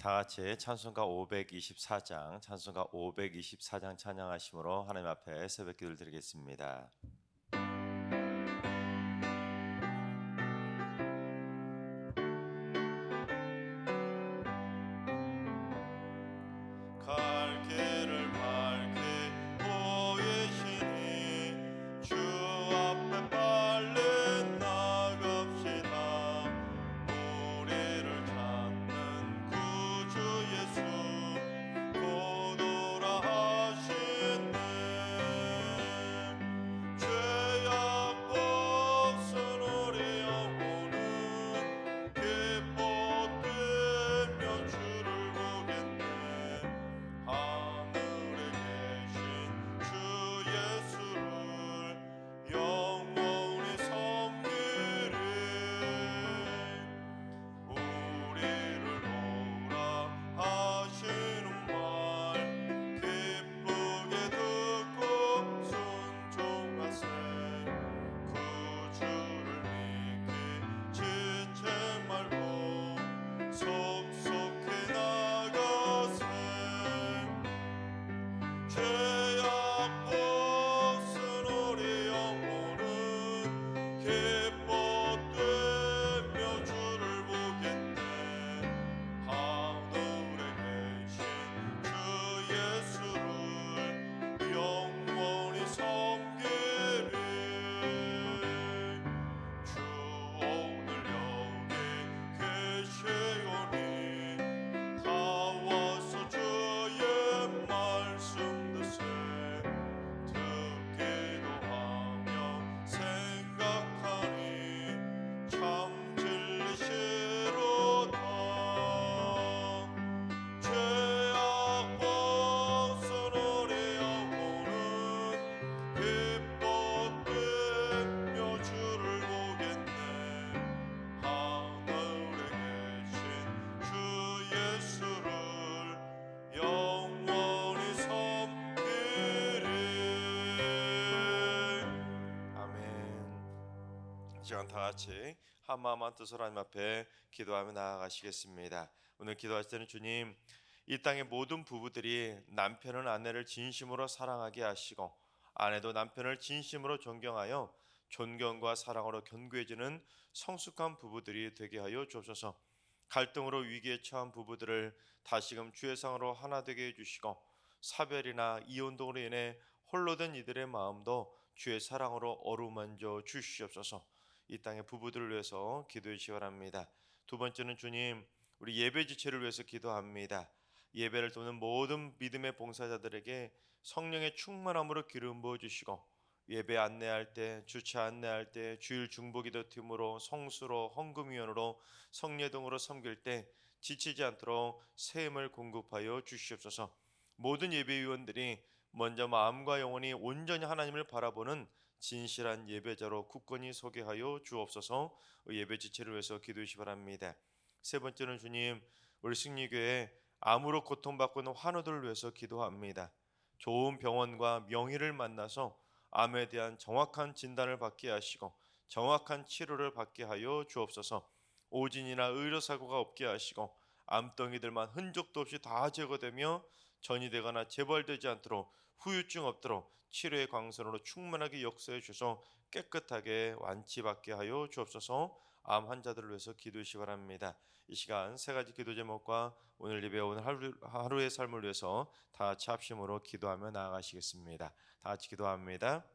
다 같이 찬송가 524장 찬양하심으로 하나님 앞에 새벽 기도를 드리겠습니다. 갈 길을 밝히 보이시니 주 앞에 빨리 나갑시다. 우리를 찾는 구주 예수 곧 오라 하시네. 죄악 벗은 우리 영혼은 기뻐되며 주를 보겠네. 하늘에 계신 주 예수를 영원히 섬기리. 우리를 오라 하시는 말 기쁘게 듣고 순종하세. 구주를 믿기 지체 말고 속속히 나가세. 죄악 벗은 우리 영혼은 기뻐되며 주를 보겠네. 하늘에 계신 주 예수를 영원히 섬기리. 주 오늘 여기 계시오니 다 와서 주의 말씀 듣세. 듣기도 하며 생각하니 참 진리시로다. 죄악 벗은 우리 영혼은 기뻐되며 주를 보겠네. 하늘에 계신 주 예수를 영원히 섬기리. 아멘. 이 시간 다 같이 한 마음 한 뜻으로 하나님 앞에 기도하며 나아가시겠습니다. 오늘 기도하실 때는 주님, 이 땅의 모든 부부들이 남편은 아내를 진심으로 사랑하게 하시고 아내도 남편을 진심으로 존경하여 존경과 사랑으로 견고해지는 성숙한 부부들이 되게 하여 주옵소서. 갈등으로 위기에 처한 부부들을 다시금 주의 상으로 하나 되게 해주시고 사별이나 이혼 등으로 인해 홀로 된 이들의 마음도 주의 사랑으로 어루만져 주시옵소서. 이 땅의 부부들을 위해서 기도해 주시기 바랍니다. 두 번째는 주님, 우리 예배 지체를 위해서 기도합니다. 예배를 돕는 모든 믿음의 봉사자들에게 성령의 충만함으로 기름 부어 주시고 예배 안내할 때, 주차 안내할 때, 주일 중보기도 팀으로, 성수로, 헌금위원으로, 성례동으로 섬길 때 지치지 않도록 새 힘을 공급하여 주시옵소서. 모든 예배위원들이 먼저 마음과 영혼이 온전히 하나님을 바라보는 진실한 예배자로 굳건히 서게 하여 주옵소서. 예배 지체를 위해서 기도해 주시기 바랍니다. 세 번째는 주님, 우리 승리교회 암으로 고통받고 있는 환우들을 위해서 기도합니다. 좋은 병원과 명의를 만나서 암에 대한 정확한 진단을 받게 하시고 정확한 치료를 받게 하여 주옵소서. 오진이나 의료사고가 없게 하시고 암덩이들만 흔적도 없이 다 제거되며 전이되거나 재발되지 않도록 후유증 없도록 치료의 광선으로 충만하게 역사해 주셔서 깨끗하게 완치받게 하여 주옵소서. 암 환자들을 위해서 기도하시기 바랍니다. 이 시간 세 가지 기도 제목과 오늘 예배 오늘 하루의 삶을 위해서 다 같이 합심으로 기도하며 나아가시겠습니다. 다 같이 기도합니다.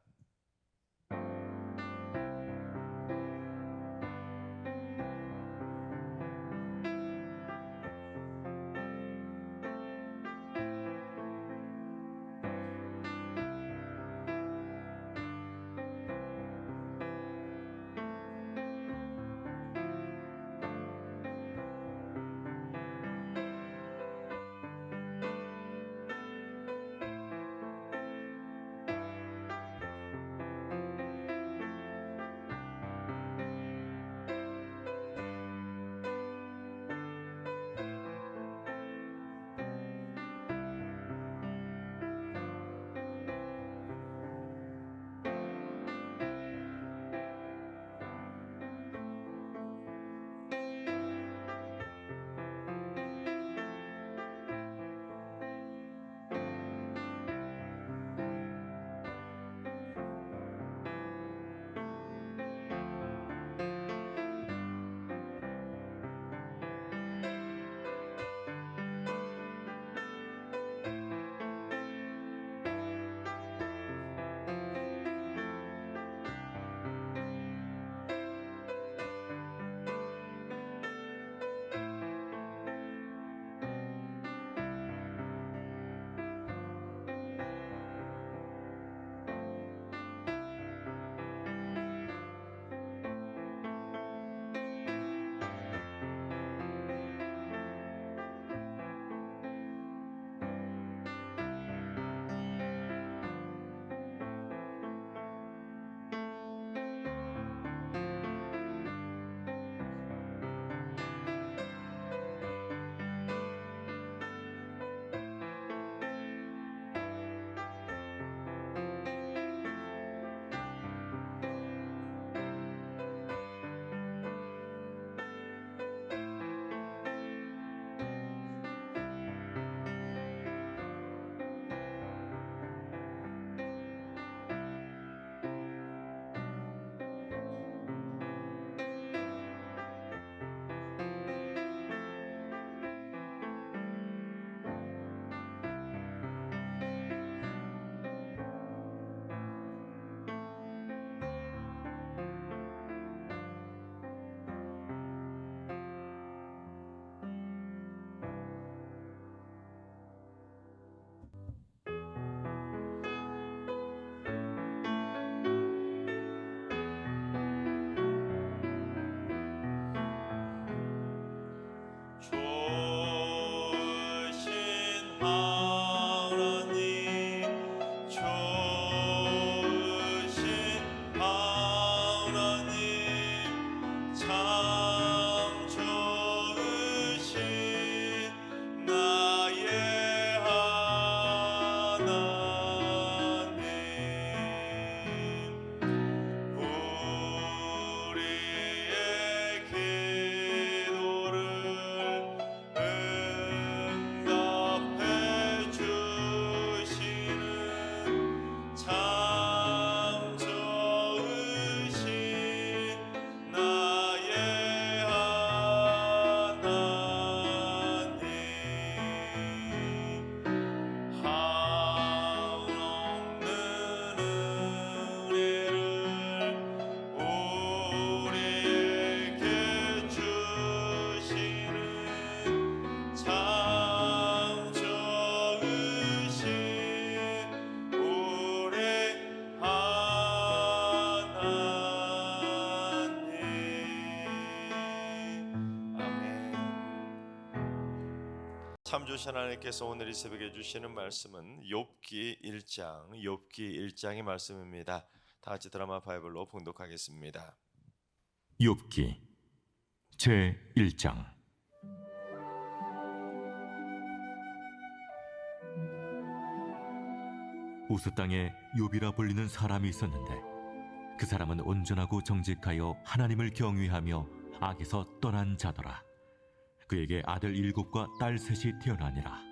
참 좋으신 하나님께서 오늘 이 새벽에 주시는 말씀은 욥기 1장의 말씀입니다. 다 같이 드라마 바이블로 봉독하겠습니다. 욥기 제 1장. 우스 땅에 욥이라 불리는 사람이 있었는데 그 사람은 온전하고 정직하여 하나님을 경외하며 악에서 떠난 자더라. 그에게 아들 7과 딸 3이 태어나니라.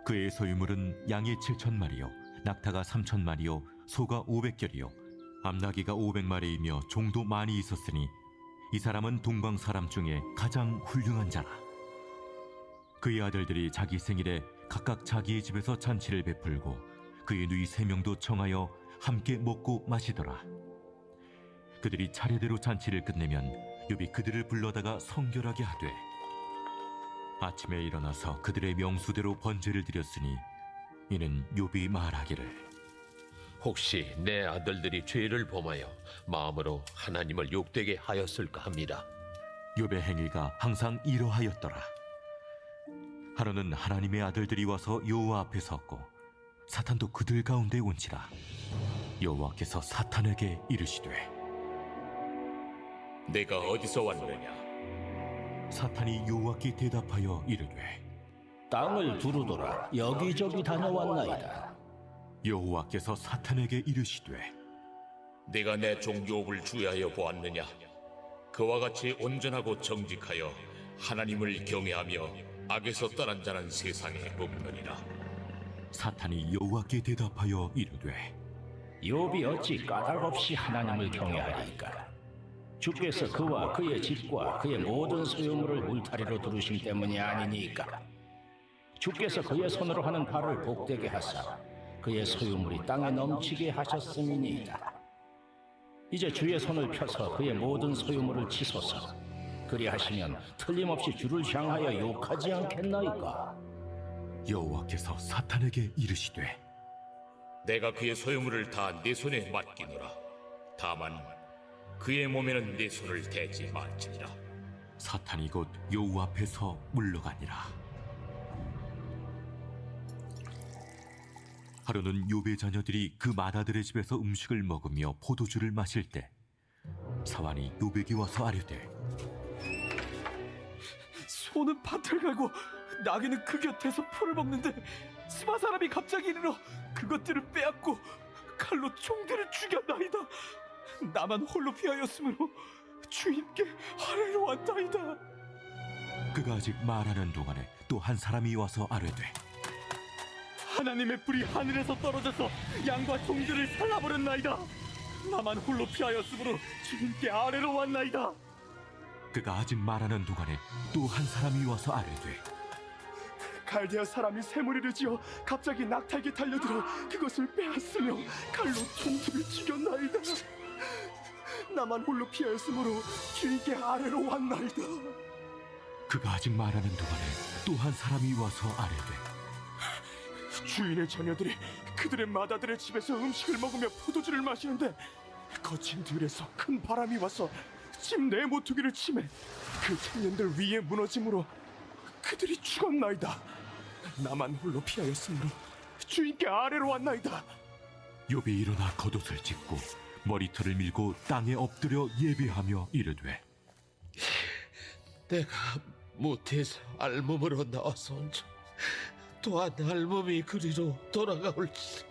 그의 소유물은 양이 7,000마리요 낙타가 3,000마리요 소가 500결이요 암나귀가 500마리이며 종도 많이 있었으니 이 사람은 동방 사람 중에 가장 훌륭한 자라. 그의 아들들이 자기 생일에 각각 자기의 집에서 잔치를 베풀고 그의 누이 3명도 청하여 함께 먹고 마시더라. 그들이 차례대로 잔치를 끝내면 욥이 그들을 불러다가 성결하게 하되 아침에 일어나서 그들의 명수대로 번제를 드렸으니 이는 욥이 말하기를 혹시 내 아들들이 죄를 범하여 마음으로 하나님을 욕되게 하였을까 합니다. 욥의 행위가 항상 이러하였더라. 하루는 하나님의 아들들이 와서 여호와 앞에 섰고 사탄도 그들 가운데 온지라. 여호와께서 사탄에게 이르시되 내가 어디서 왔느냐? 사탄이 여호와께 대답하여 이르되 땅을 두루돌아 여기저기 다녀왔나이다. 여호와께서 사탄에게 이르시되 내가 내 종 욥을 주의하여 보았느냐? 그와 같이 온전하고 정직하여 하나님을 경외하며 악에서 떠난 자는 세상에 없느니라. 사탄이 여호와께 대답하여 이르되 욥이 어찌 까닭없이 하나님을 경외하리이까? 주께서 그와 그의 집과 그의 모든 소유물을 울타리로 두르심 때문이 아니니까. 주께서 그의 손으로 하는 발을 복되게 하사 그의 소유물이 땅에 넘치게 하셨음이니이다. 이제 주의 손을 펴서 그의 모든 소유물을 치소서. 그리하시면 틀림없이 주를 향하여 욕하지 않겠나이까? 여호와께서 사탄에게 이르시되 내가 그의 소유물을 다 내 손에 맡기노라. 다만 그의 몸에는 내 손을 대지 말지니라. 사탄이 곧 여호와 앞에서 물러가니라. 하루는 욥의 자녀들이 그 맏아들의 집에서 음식을 먹으며 포도주를 마실 때 사환이 욥에게 와서 아뢰되 소는 밭을 갈고 나귀는 그 곁에서 풀을 먹는데 스바 사람이 갑자기 이르러 그것들을 빼앗고 칼로 종들을 죽였나이다. 나만 홀로 피하였으므로 주인께 아뢰러 왔나이다. 그가 아직 말하는 동안에 또 한 사람이 와서 아뢰되 하나님의 불이 하늘에서 떨어져서 양과 종들을 살라버렸나이다. 나만 홀로 피하였으므로 주인께 아뢰러 왔나이다. 그가 아직 말하는 동안에 또 한 사람이 와서 아뢰되 갈대아 사람이 새무리를 지어 갑자기 낙타에게 달려들어 그것을 빼앗으며 칼로 종들을 죽였나이다. 나만 홀로 피하였으므로 주인께 아뢰러 왔나이다. 그가 아직 말하는 동안에 또 한 사람이 와서 아뢰되 주인의 자녀들이 그들의 맏아들의 집에서 음식을 먹으며 포도주를 마시는데 거친 들에서 큰 바람이 와서 집 내 모퉁이를 치매 그 청년들 위에 무너짐으로 그들이 죽었나이다. 나만 홀로 피하였으므로 주인께 아뢰러 왔나이다. 욥이 일어나 겉옷을 찢고 머리털을 밀고 땅에 엎드려 예배하며 이르되 내가 모태에서 알몸으로 나와서 온즉 또한 알몸이 그리로 돌아가올지.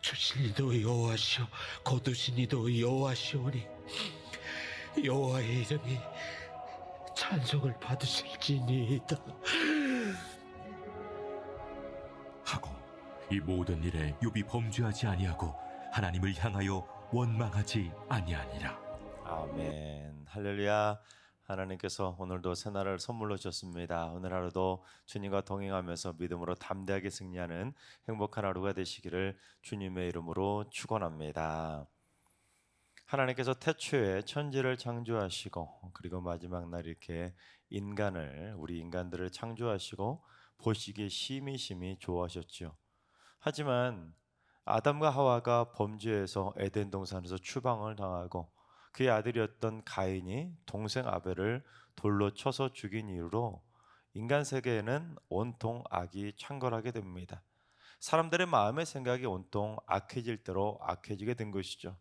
주신 이도 여호와시오 거두신 이도 여호와시오니 여호와의 이름이 찬송을 받으실지니이다. 하고 이 모든 일에 욥이 범죄하지 아니하고 하나님을 향하여 원망하지 아니하니라. 아멘. 할렐루야. 하나님께서 오늘도 새날을 선물로 주셨습니다. 오늘 하루도 주님과 동행하면서 믿음으로 담대하게 승리하는 행복한 하루가 되시기를 주님의 이름으로 축원합니다. 하나님께서 태초에 천지를 창조하시고 그리고 마지막 날 이렇게 우리 인간들을 창조하시고 보시기에 심히 좋아하셨죠. 하지만 아담과 하와가 범죄해서 에덴 동산에서 추방을 당하고 그의 아들이었던 가인이 동생 아벨을 돌로 쳐서 죽인 이후로 인간 세계에는 온통 악이 창궐하게 됩니다. 사람들의 마음의 생각이 온통 악해질 대로 악해지게 된 것이죠.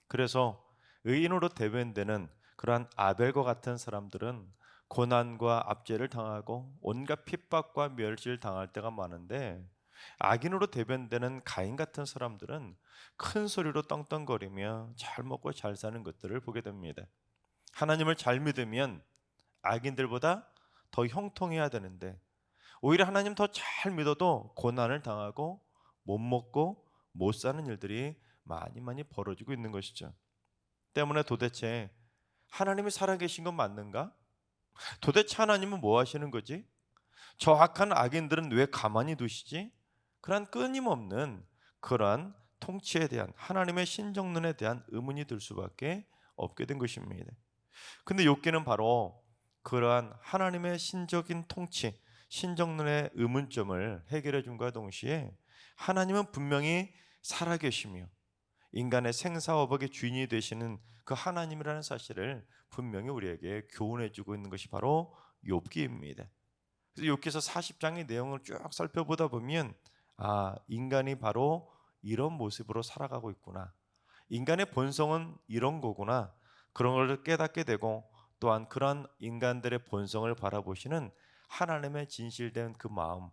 그래서 의인으로 대변되는 그러한 아벨과 같은 사람들은 고난과 압제를 당하고 온갖 핍박과 멸시를 당할 때가 많은데, 악인으로 대변되는 가인 같은 사람들은 큰 소리로 떵떵거리며 잘 먹고 잘 사는 것들을 보게 됩니다. 하나님을 잘 믿으면 악인들보다 더 형통해야 되는데, 오히려 하나님 더 잘 믿어도 고난을 당하고 못 먹고 못 사는 일들이 많이 벌어지고 있는 것이죠. 때문에 도대체 하나님이 살아계신 건 맞는가? 도대체 하나님은 뭐 하시는 거지? 저 악한 악인들은 왜 가만히 두시지? 그러한 끊임없는 그러한 통치에 대한 하나님의 신정론에 대한 의문이 들 수밖에 없게 된 것입니다. 근데 욥기는 바로 그러한 하나님의 신적인 통치, 신정론의 의문점을 해결해 준과 동시에 하나님은 분명히 살아계시며 인간의 생사화복의 주인이 되시는 그 하나님이라는 사실을 분명히 우리에게 교훈해 주고 있는 것이 바로 욥기입니다. 그래서 욥기서 40장의 내용을 쭉 살펴보다 보면 인간이 바로 이런 모습으로 살아가고 있구나, 인간의 본성은 이런 거구나, 그런 걸 깨닫게 되고, 또한 그런 인간들의 본성을 바라보시는 하나님의 진실된 그 마음,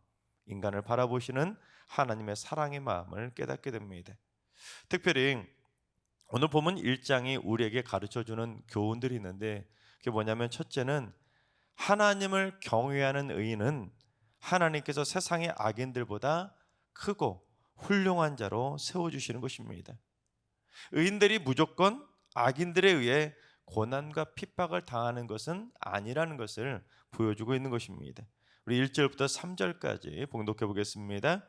인간을 바라보시는 하나님의 사랑의 마음을 깨닫게 됩니다. 특별히 오늘 보면 1장이 우리에게 가르쳐주는 교훈들이 있는데, 그게 뭐냐면, 첫째는 하나님을 경외하는 의인은 하나님께서 세상의 악인들보다 크고 훌륭한 자로 세워주시는 것입니다. 의인들이 무조건 악인들에 의해 고난과 핍박을 당하는 것은 아니라는 것을 보여주고 있는 것입니다. 우리 1절부터 3절까지 봉독해 보겠습니다.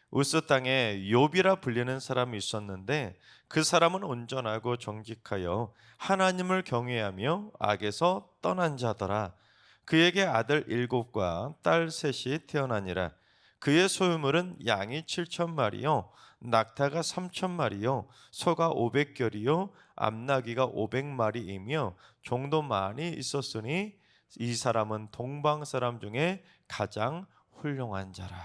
우스 땅에 욥이라 불리는 사람이 있었는데 그 사람은 온전하고 정직하여 하나님을 경외하며 악에서 떠난 자더라. 그에게 아들 7과 딸 3이 태어나니라. 그의 소유물은 양이 7,000마리요 낙타가 3,000마리요 소가 500결이요 암나귀가 500마리이며 종도 많이 있었으니 이 사람은 동방 사람 중에 가장 훌륭한 자라.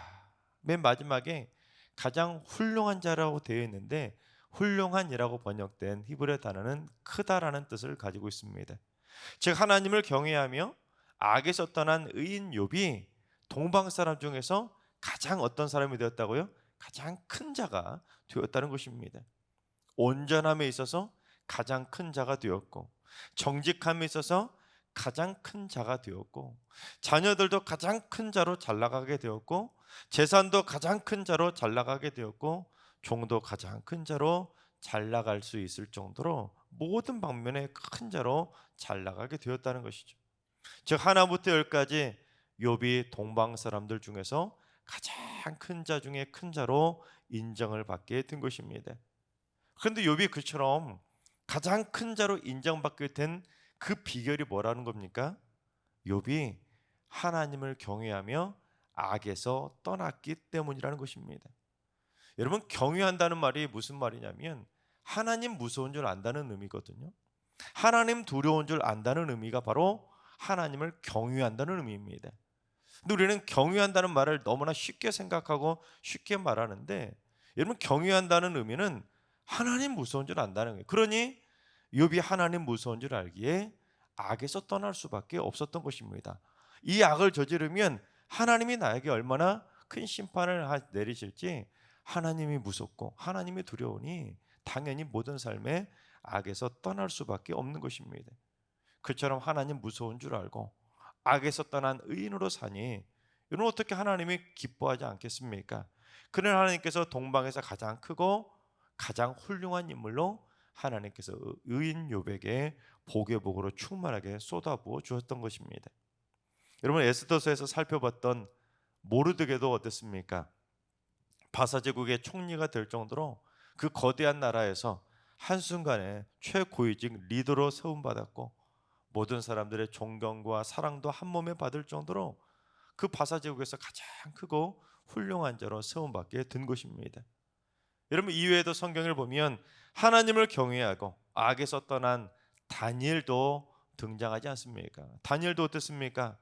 맨 마지막에 가장 훌륭한 자라고 되어 있는데, 훌륭한이라고 번역된 히브리 단어는 크다라는 뜻을 가지고 있습니다. 즉 하나님을 경외하며 악에서 떠난 의인 욥이 동방 사람 중에서 가장 어떤 사람이 되었다고요? 가장 큰 자가 되었다는 것입니다. 온전함에 있어서 가장 큰 자가 되었고, 정직함에 있어서 가장 큰 자가 되었고, 자녀들도 가장 큰 자로 잘 나가게 되었고, 재산도 가장 큰 자로 잘 나가게 되었고, 종도 가장 큰 자로 잘 나갈 수 있을 정도로 모든 방면에 큰 자로 잘 나가게 되었다는 것이죠. 즉 하나부터 열까지 욥이 동방 사람들 중에서 가장 큰 자 중에 큰 자로 인정을 받게 된 것입니다. 그런데 욥이 그처럼 가장 큰 자로 인정받게 된 그 비결이 뭐라는 겁니까? 욥이 하나님을 경외하며 악에서 떠났기 때문이라는 것입니다. 여러분, 경외한다는 말이 무슨 말이냐면 하나님 무서운 줄 안다는 의미거든요. 하나님 두려운 줄 안다는 의미가 바로 하나님을 경외한다는 의미입니다. 근데 우리는 경외한다는 말을 너무나 쉽게 생각하고 쉽게 말하는데, 여러분 경외한다는 의미는 하나님 무서운 줄 안다는 거예요. 그러니 욥이 하나님 무서운 줄 알기에 악에서 떠날 수밖에 없었던 것입니다. 이 악을 저지르면 하나님이 나에게 얼마나 큰 심판을 내리실지 하나님이 무섭고 하나님이 두려우니 당연히 모든 삶에 악에서 떠날 수밖에 없는 것입니다. 그처럼 하나님 무서운 줄 알고 악에서 떠난 의인으로 사니 이런 어떻게 하나님이 기뻐하지 않겠습니까? 그는 하나님께서 동방에서 가장 크고 가장 훌륭한 인물로 하나님께서 의인 욥에게 복의 복으로 충만하게 쏟아부어 주었던 것입니다. 여러분, 에스더서에서 살펴봤던 모르드게도 어땠습니까? 바사 제국의 총리가 될 정도로 그 거대한 나라에서 한순간에 최고위직 리더로 세움받았고 모든 사람들의 존경과 사랑도 한 몸에 받을 정도로 그 바사 제국에서 가장 크고 훌륭한 자로 세움받게 된 것입니다. 여러분, 이외에도 성경을 보면 하나님을 경외하고 악에서 떠난 다니엘도 등장하지 않습니까? 다니엘도 어땠습니까?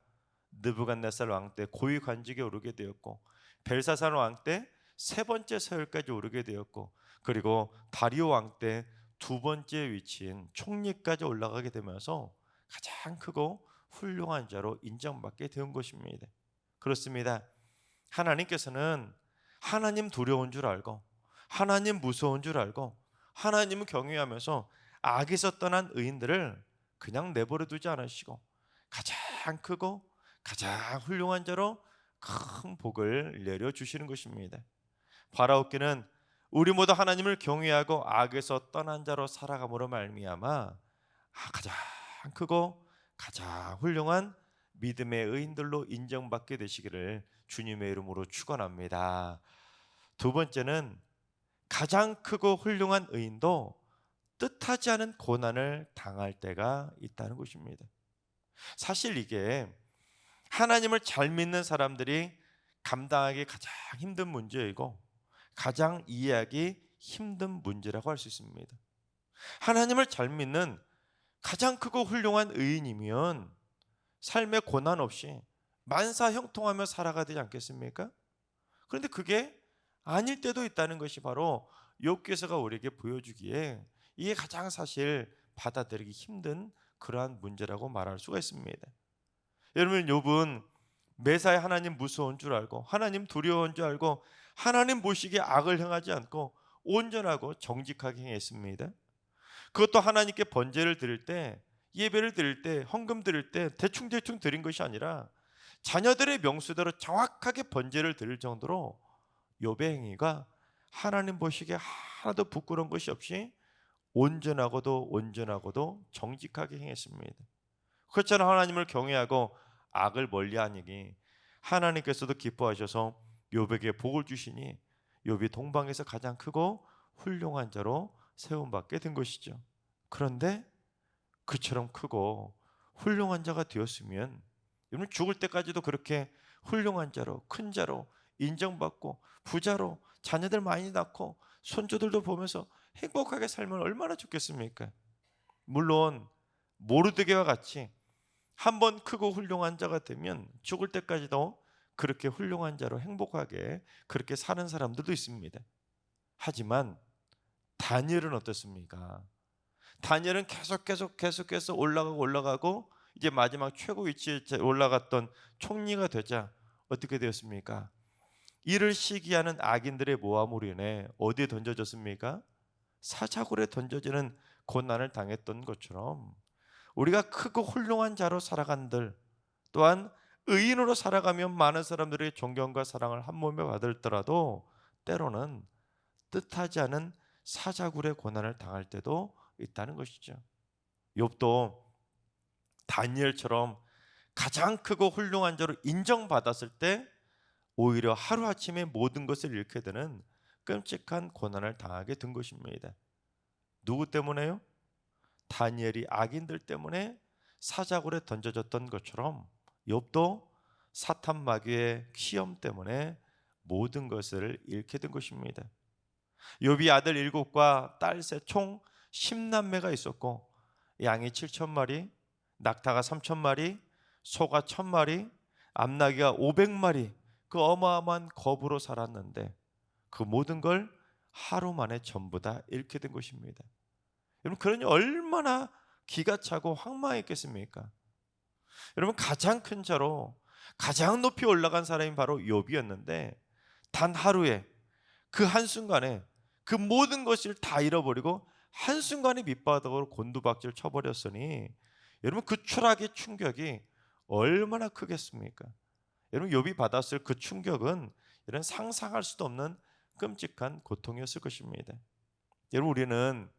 느부갓네살 왕 때 고위 관직에 오르게 되었고, 벨사살 왕 때 세 번째 서열까지 오르게 되었고, 그리고 다리오 왕 때 두 번째 위치인 총리까지 올라가게 되면서 가장 크고 훌륭한 자로 인정받게 된 것입니다. 그렇습니다. 하나님께서는 하나님 두려운 줄 알고, 하나님 무서운 줄 알고, 하나님을 경외하면서 악에서 떠난 의인들을 그냥 내버려 두지 않으시고 가장 크고 가장 훌륭한 자로 큰 복을 내려주시는 것입니다. 바라옵기는 우리 모두 하나님을 경외하고 악에서 떠난 자로 살아감으로 말미암아 가장 크고 가장 훌륭한 믿음의 의인들로 인정받게 되시기를 주님의 이름으로 축원합니다. 두 번째는 가장 크고 훌륭한 의인도 뜻하지 않은 고난을 당할 때가 있다는 것입니다. 사실 이게 하나님을 잘 믿는 사람들이 감당하기 가장 힘든 문제이고 가장 이해하기 힘든 문제라고 할 수 있습니다. 하나님을 잘 믿는 가장 크고 훌륭한 의인이면 삶의 고난 없이 만사 형통하며 살아가야 되지 않겠습니까? 그런데 그게 아닐 때도 있다는 것이 바로 욥기서가 우리에게 보여주기에 이게 가장 사실 받아들이기 힘든 그러한 문제라고 말할 수가 있습니다. 여러분, 욥은 매사에 하나님 무서운 줄 알고 하나님 두려운 줄 알고 하나님 보시기에 악을 행하지 않고 온전하고 정직하게 행했습니다. 그것도 하나님께 번제를 드릴 때, 예배를 드릴 때, 헌금 드릴 때 대충 드린 것이 아니라 자녀들의 명수대로 정확하게 번제를 드릴 정도로 욥의 행위가 하나님 보시기에 하나도 부끄러운 것이 없이 온전하고도 정직하게 행했습니다. 그렇잖아. 하나님을 경외하고 악을 멀리하니 하나님께서도 기뻐하셔서 욥에게 복을 주시니 욥이 동방에서 가장 크고 훌륭한 자로 세움받게 된 것이죠. 그런데 그처럼 크고 훌륭한 자가 되었으면 여러분 죽을 때까지도 그렇게 훌륭한 자로, 큰 자로 인정받고 부자로 자녀들 많이 낳고 손주들도 보면서 행복하게 살면 얼마나 좋겠습니까? 물론 모르드게와 같이 한번 크고 훌륭한 자가 되면 죽을 때까지도 그렇게 훌륭한 자로 행복하게 그렇게 사는 사람들도 있습니다. 하지만 다니엘은 어떻습니까? 다니엘은 계속해서 올라가고 이제 마지막 최고 위치에 올라갔던 총리가 되자 어떻게 되었습니까? 이를 시기하는 악인들의 모함으로 인해 어디에 던져졌습니까? 사자굴에 던져지는 고난을 당했던 것처럼 우리가 크고 훌륭한 자로 살아간들 또한 의인으로 살아가면 많은 사람들의 존경과 사랑을 한 몸에 받을더라도 때로는 뜻하지 않은 사자굴의 고난을 당할 때도 있다는 것이죠. 욥도 다니엘처럼 가장 크고 훌륭한 자로 인정받았을 때 오히려 하루아침에 모든 것을 잃게 되는 끔찍한 고난을 당하게 된 것입니다. 누구 때문에요? 다니엘이 악인들 때문에 사자굴에 던져졌던 것처럼 욥도 사탄 마귀의 시험 때문에 모든 것을 잃게 된 것입니다. 욥이 아들 7과 딸 셋 총 10남매가 있었고 양이 7,000마리, 낙타가 3,000마리, 소가 1,000마리, 암나귀가 500마리 그 어마어마한 거부로 살았는데 그 모든 걸 하루 만에 전부 다 잃게 된 것입니다. 여러분 그러니 얼마나 기가 차고 황망했겠습니까? 여러분 가장 큰 자로 가장 높이 올라간 사람이 바로 욥이었는데 단 하루에 그 한순간에 그 모든 것을 다 잃어버리고 한순간에 밑바닥으로 곤두박질 쳐버렸으니 여러분 그 추락의 충격이 얼마나 크겠습니까? 여러분 욥이 받았을 그 충격은 이런 상상할 수도 없는 끔찍한 고통이었을 것입니다. 여러분 우리는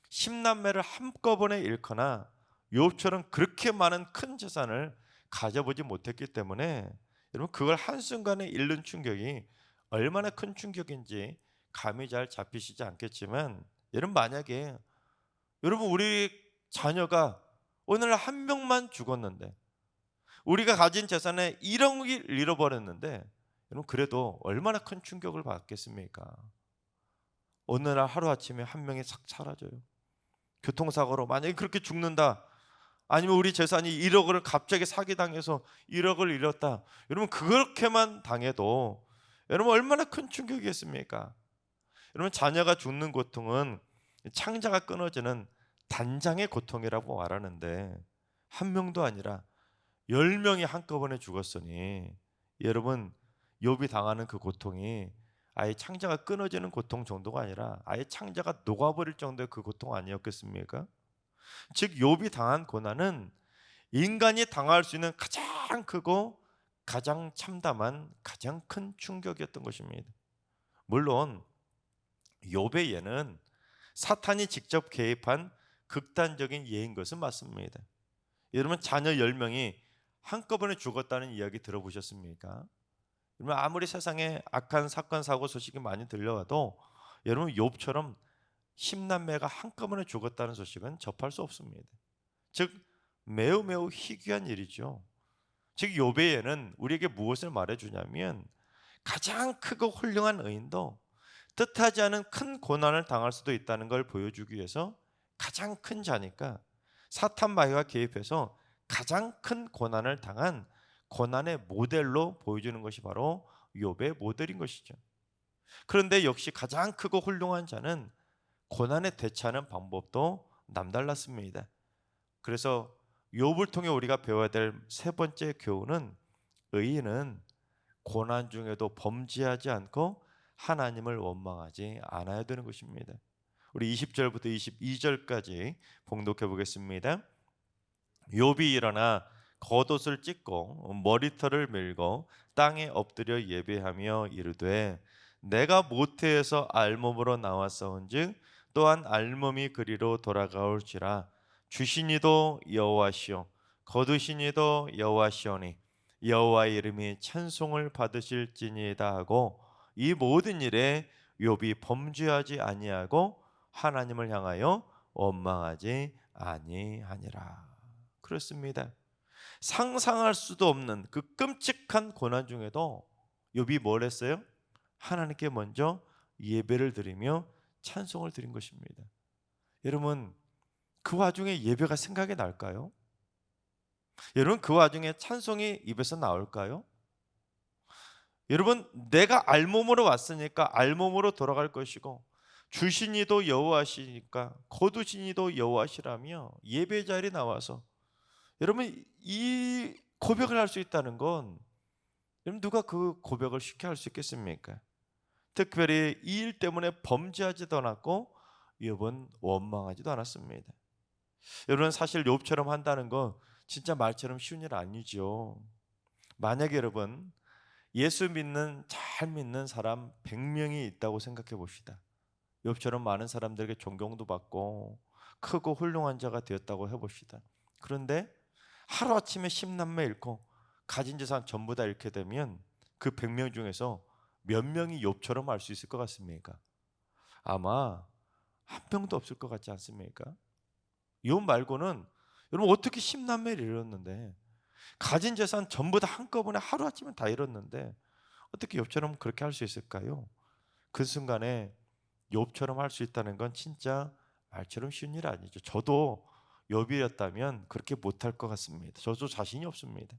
10남매를 한꺼번에 잃거나 욥처럼 그렇게 많은 큰 재산을 가져보지 못했기 때문에 여러분 그걸 한순간에 잃는 충격이 얼마나 큰 충격인지 감이 잘 잡히시지 않겠지만 여러분 만약에 여러분 우리 자녀가 오늘 한 명만 죽었는데 우리가 가진 재산의 1억을 잃어버렸는데 여러분 그래도 얼마나 큰 충격을 받겠습니까? 어느 날 하루아침에 한 명이 싹 사라져요. 교통사고로 만약에 그렇게 죽는다. 아니면 우리 재산이 1억을 갑자기 사기당해서 1억을 잃었다. 여러분 그렇게만 당해도 여러분 얼마나 큰 충격이겠습니까? 여러분 자녀가 죽는 고통은 창자가 끊어지는 단장의 고통이라고 말하는데 한 명도 아니라 10명이 한꺼번에 죽었으니 여러분 욥이 당하는 그 고통이 아예 창자가 끊어지는 고통 정도가 아니라 아예 창자가 녹아버릴 정도의 그 고통 아니었겠습니까? 즉 욥이 당한 고난은 인간이 당할 수 있는 가장 크고 가장 참담한 가장 큰 충격이었던 것입니다. 물론 욥의 예는 사탄이 직접 개입한 극단적인 예인 것은 맞습니다. 여러분 자녀 10명이 한꺼번에 죽었다는 이야기 들어보셨습니까? 여러분 아무리 세상에 악한 사건 사고 소식이 많이 들려와도 여러분 욥처럼 10남매가 한꺼번에 죽었다는 소식은 접할 수 없습니다. 즉 매우 매우 희귀한 일이죠. 즉 욥의 예는 우리에게 무엇을 말해주냐면 가장 크고 훌륭한 의인도 뜻하지 않은 큰 고난을 당할 수도 있다는 걸 보여주기 위해서 가장 큰 자니까 사탄 마귀가 개입해서 가장 큰 고난을 당한 고난의 모델로 보여주는 것이 바로 욥의 모델인 것이죠. 그런데 역시 가장 크고 훌륭한 자는 고난에 대처하는 방법도 남달랐습니다. 그래서 욥을 통해 우리가 배워야 될 세 번째 교훈은 의인은 고난 중에도 범죄하지 않고 하나님을 원망하지 않아야 되는 것입니다. 우리 20절부터 22절까지 봉독해 보겠습니다. 욥이 일어나 겉옷을 찢고 머리털을 밀고 땅에 엎드려 예배하며 이르되 내가 모태에서 알몸으로 나왔사온즉 또한 알몸이 그리로 돌아가올지라 주신 이도 여호와시오 거두신 이도 여호와시오니 여호와의 이름이 찬송을 받으실지니이다 하고 이 모든 일에 욥이 범죄하지 아니하고 하나님을 향하여 원망하지 아니하니라. 그렇습니다. 상상할 수도 없는 그 끔찍한 고난 중에도 욥이 뭘 했어요? 하나님께 먼저 예배를 드리며 찬송을 드린 것입니다. 여러분 그 와중에 예배가 생각이 날까요? 여러분 그 와중에 찬송이 입에서 나올까요? 여러분 내가 알몸으로 왔으니까 알몸으로 돌아갈 것이고 주신 이도 여호와시니까 거두신 이도 여호와시라며 예배 자리에 나와서 여러분 이 고백을 할 수 있다는 건 여러분 누가 그 고백을 쉽게 할 수 있겠습니까? 특별히 이 일 때문에 범죄하지도 않았고 욥은 원망하지도 않았습니다. 여러분 사실 욥처럼 한다는 거 진짜 말처럼 쉬운 일 아니죠. 만약에 여러분 예수 믿는 잘 믿는 사람 100명이 있다고 생각해 봅시다. 욥처럼 많은 사람들에게 존경도 받고 크고 훌륭한 자가 되었다고 해봅시다. 그런데 하루아침에 10남매 잃고 가진 재산 전부 다 잃게 되면 그 100명 중에서 몇 명이 욥처럼 할 수 있을 것 같습니까? 아마 한 명도 없을 것 같지 않습니까? 욥 말고는 여러분 어떻게 10남매를 잃었는데 가진 재산 전부 다 한꺼번에 하루아침에 다 잃었는데 어떻게 욥처럼 그렇게 할 수 있을까요? 그 순간에 욥처럼 할 수 있다는 건 진짜 말처럼 쉬운 일 아니죠. 저도 욥이었다면 그렇게 못할 것 같습니다. 저도 자신이 없습니다.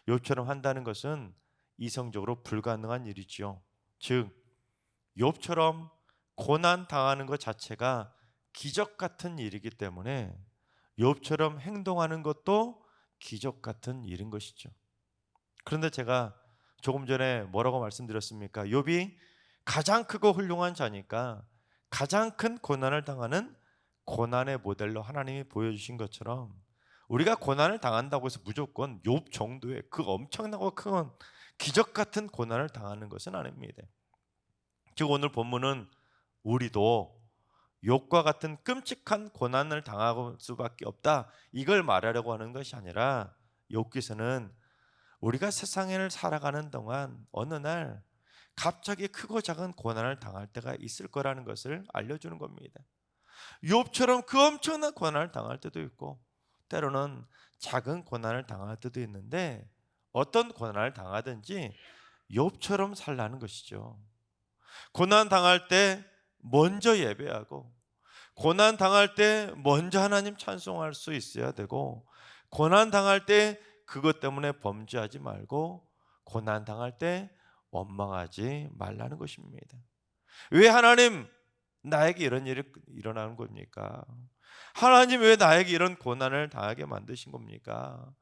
욥처럼 한다는 것은 이성적으로 불가능한 일이죠. 즉 욥처럼 고난 당하는 것 자체가 기적 같은 일이기 때문에 욥처럼 행동하는 것도 기적 같은 일인 것이죠. 그런데 제가 조금 전에 뭐라고 말씀드렸습니까? 욥이 가장 크고 훌륭한 자니까 가장 큰 고난을 당하는 고난의 모델로 하나님이 보여주신 것처럼 우리가 고난을 당한다고 해서 무조건 욥 정도의 그 엄청나고 큰 기적 같은 고난을 당하는 것은 아닙니다. 즉 오늘 본문은 우리도 욥과 같은 끔찍한 고난을 당할 수밖에 없다 이걸 말하려고 하는 것이 아니라 욥기서는 우리가 세상을 살아가는 동안 어느 날 갑자기 크고 작은 고난을 당할 때가 있을 거라는 것을 알려주는 겁니다. 욥처럼 그 엄청난 고난을 당할 때도 있고 때로는 작은 고난을 당할 때도 있는데 어떤 고난을 당하든지 욥처럼 살라는 것이죠. 고난 당할 때 먼저 예배하고 고난 당할 때 먼저 하나님 찬송할 수 있어야 되고, 고난 당할 때 그것 때문에 범죄하지 말고, 고난 당할 때 원망하지 말라는 것입니다. 왜 하나님 나에게 이런 일이 일어나는 겁니까? 하나님 왜 나에게 이런 고난을 당하게 만드신 겁니까?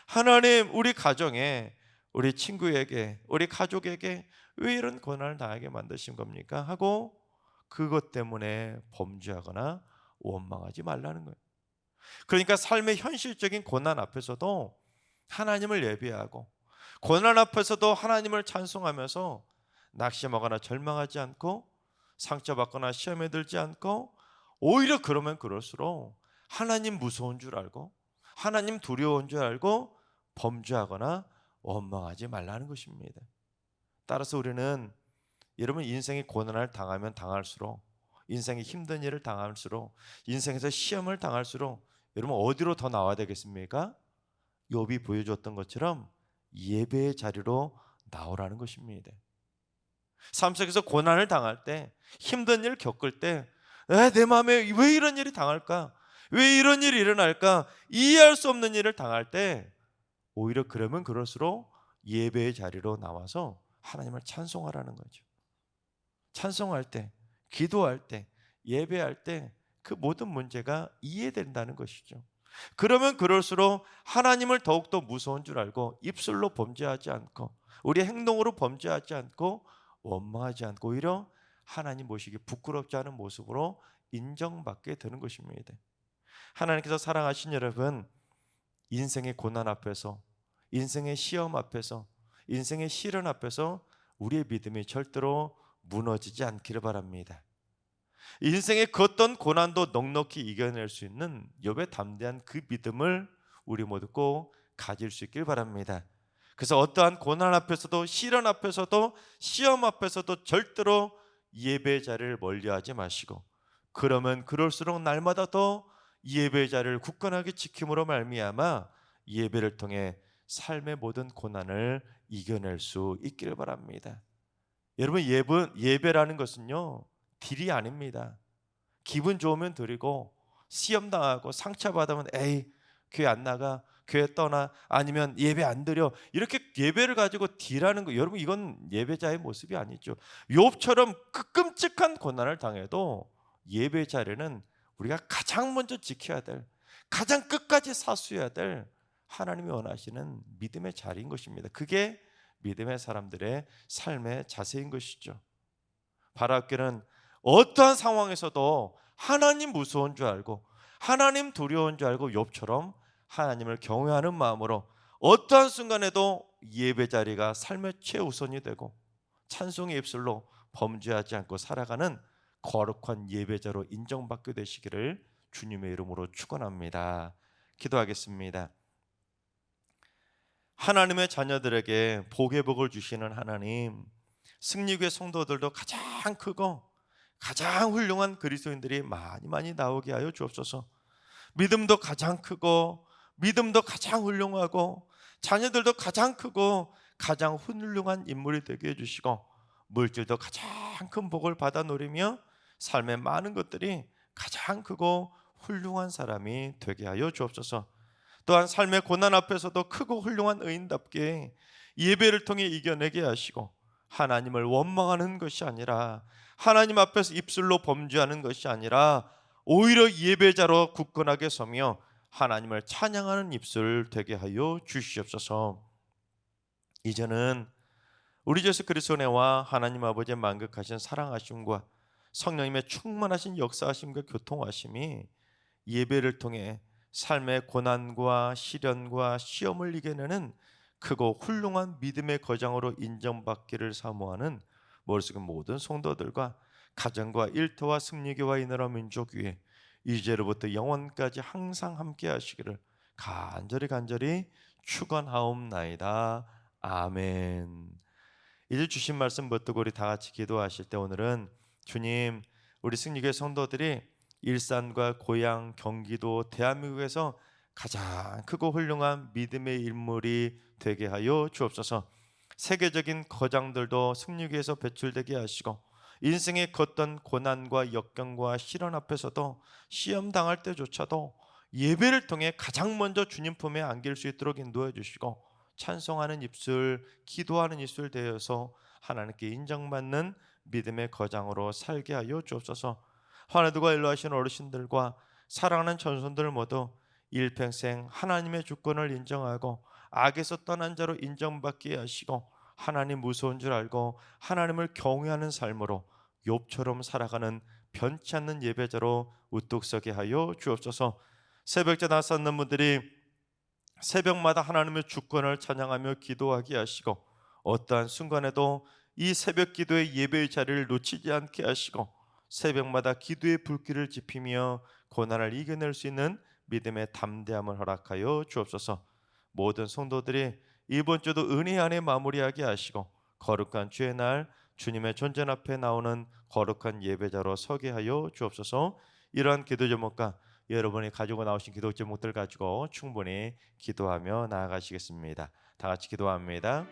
하나님 우리 가정에, 우리 친구에게, 우리 가족에게 왜 이런 고난을 당하게 만드신 겁니까? 하고 그것 때문에 범죄하거나 원망하지 말라는 거예요. 그러니까 삶의 현실적인 고난 앞에서도 하나님을 예배하고, 고난 앞에서도 하나님을 찬송하면서 낙심하거나 절망하지 않고, 상처받거나 시험에 들지 않고, 오히려 그러면 그럴수록 하나님 무서운 줄 알고, 하나님 두려운 줄 알고 범죄하거나 원망하지 말라는 것입니다. 따라서 우리는, 여러분, 인생의 고난을 당하면 당할수록, 인생의 힘든 일을 당할수록, 인생에서 시험을 당할수록 여러분 어디로 더 나와야 되겠습니까? 욥이 보여줬던 것처럼 예배의 자리로 나오라는 것입니다. 삶 속에서 고난을 당할 때, 힘든 일을 겪을 때, 내 마음에 왜 이런 일이 당할까? 왜 이런 일이 일어날까? 이해할 수 없는 일을 당할 때 오히려 그러면 그럴수록 예배의 자리로 나와서 하나님을 찬송하라는 거죠. 찬송할 때, 기도할 때, 예배할 때 그 모든 문제가 이해된다는 것이죠. 그러면 그럴수록 하나님을 더욱더 무서운 줄 알고 입술로 범죄하지 않고, 우리 행동으로 범죄하지 않고, 원망하지 않고, 오히려 하나님 모시기 부끄럽지 않은 모습으로 인정받게 되는 것입니다. 하나님께서 사랑하신 여러분, 인생의 고난 앞에서, 인생의 시험 앞에서, 인생의 시련 앞에서 우리의 믿음이 절대로 무너지지 않기를 바랍니다. 인생의 그 어떤 고난도 넉넉히 이겨낼 수 있는 욥의 담대한 그 믿음을 우리 모두 꼭 가질 수 있길 바랍니다. 그래서 어떠한 고난 앞에서도, 시련 앞에서도, 시험 앞에서도 절대로 예배의 자리를 멀리하지 마시고, 그러면 그럴수록 날마다 더 예배의 자리를 굳건하게 지킴으로 말미암아 예배를 통해 삶의 모든 고난을 이겨낼 수 있기를 바랍니다. 여러분, 예배라는 것은요, 딜이 아닙니다. 기분 좋으면 드리고, 시험 당하고 상처받으면 에이 교회 안 나가, 교회 떠나, 아니면 예배 안 드려, 이렇게 예배를 가지고 딜하는 거, 여러분 이건 예배자의 모습이 아니죠. 욥처럼 그 끔찍한 고난을 당해도 예배 자리는 우리가 가장 먼저 지켜야 될, 가장 끝까지 사수해야 될 하나님이 원하시는 믿음의 자리인 것입니다. 그게 믿음의 사람들의 삶의 자세인 것이죠. 바라옵기는 어떠한 상황에서도 하나님 무서운 줄 알고, 하나님 두려운 줄 알고 욥처럼 하나님을 경외하는 마음으로 어떠한 순간에도 예배 자리가 삶의 최우선이 되고, 찬송의 입술로 범죄하지 않고 살아가는 거룩한 예배자로 인정받게 되시기를 주님의 이름으로 축원합니다. 기도하겠습니다. 하나님의 자녀들에게 복의 복을 주시는 하나님, 승리교회 성도들도 가장 크고 가장 훌륭한 그리스도인들이 많이 나오게 하여 주옵소서. 믿음도 가장 크고, 믿음도 가장 훌륭하고, 자녀들도 가장 크고 가장 훌륭한 인물이 되게 해주시고, 물질도 가장 큰 복을 받아 누리며 삶의 많은 것들이 가장 크고 훌륭한 사람이 되게 하여 주옵소서. 또한 삶의 고난 앞에서도 크고 훌륭한 의인답게 예배를 통해 이겨내게 하시고, 하나님을 원망하는 것이 아니라, 하나님 앞에서 입술로 범죄하는 것이 아니라 오히려 예배자로 굳건하게 서며 하나님을 찬양하는 입술 되게 하여 주시옵소서. 이제는 우리 주 예수 그리스도의 은혜와 하나님 아버지의 만극하신 사랑하심과 성령님의 충만하신 역사하심과 교통하심이 예배를 통해 삶의 고난과 시련과 시험을 이겨내는 크고 훌륭한 믿음의 거장으로 인정받기를 사모하는 머릿속의 모든 성도들과 가정과 일터와 승리교와 이 나라 민족 위에 이제로부터 영원까지 항상 함께 하시기를 간절히 축원하옵나이다. 아멘. 이제 주신 말씀 붙들고 우리 다 같이 기도하실 때, 오늘은 주님, 우리 승리교회 성도들이 일산과 고향, 경기도, 대한민국에서 가장 크고 훌륭한 믿음의 인물이 되게 하여 주옵소서. 세계적인 거장들도 승리교회에서 배출되게 하시고, 인생의 걷던 고난과 역경과 시련 앞에서도 시험 당할 때조차도 예배를 통해 가장 먼저 주님 품에 안길 수 있도록 인도해 주시고 찬송하는 입술, 기도하는 입술 되어서 하나님께 인정받는 믿음의 거장으로 살게 하여 주옵소서. 하나님과 일러하신 어르신들과 사랑하는 전손들 모두 일평생 하나님의 주권을 인정하고 악에서 떠난 자로 인정받게 하시고 하나님 무서운 줄 알고 하나님을 경외하는 삶으로 욥처럼 살아가는 변치 않는 예배자로 우뚝 서게 하여 주옵소서. 새벽제 나섰는 분들이 새벽마다 하나님의 주권을 찬양하며 기도하게 하시고 어떠한 순간에도 이 새벽 기도의 예배의 자리를 놓치지 않게 하시고 새벽마다 기도의 불길을 지피며 고난을 이겨낼 수 있는 믿음의 담대함을 허락하여 주옵소서. 모든 성도들이 이번 주도 은혜 안에 마무리하게 하시고 거룩한 주의 날 주님의 존전 앞에 나오는 거룩한 예배자로 서게 하여 주옵소서. 이러한 기도 제목과 여러분이 가지고 나오신 기도 제목들 가지고 충분히 기도하며 나아가시겠습니다. 다 같이 기도합니다.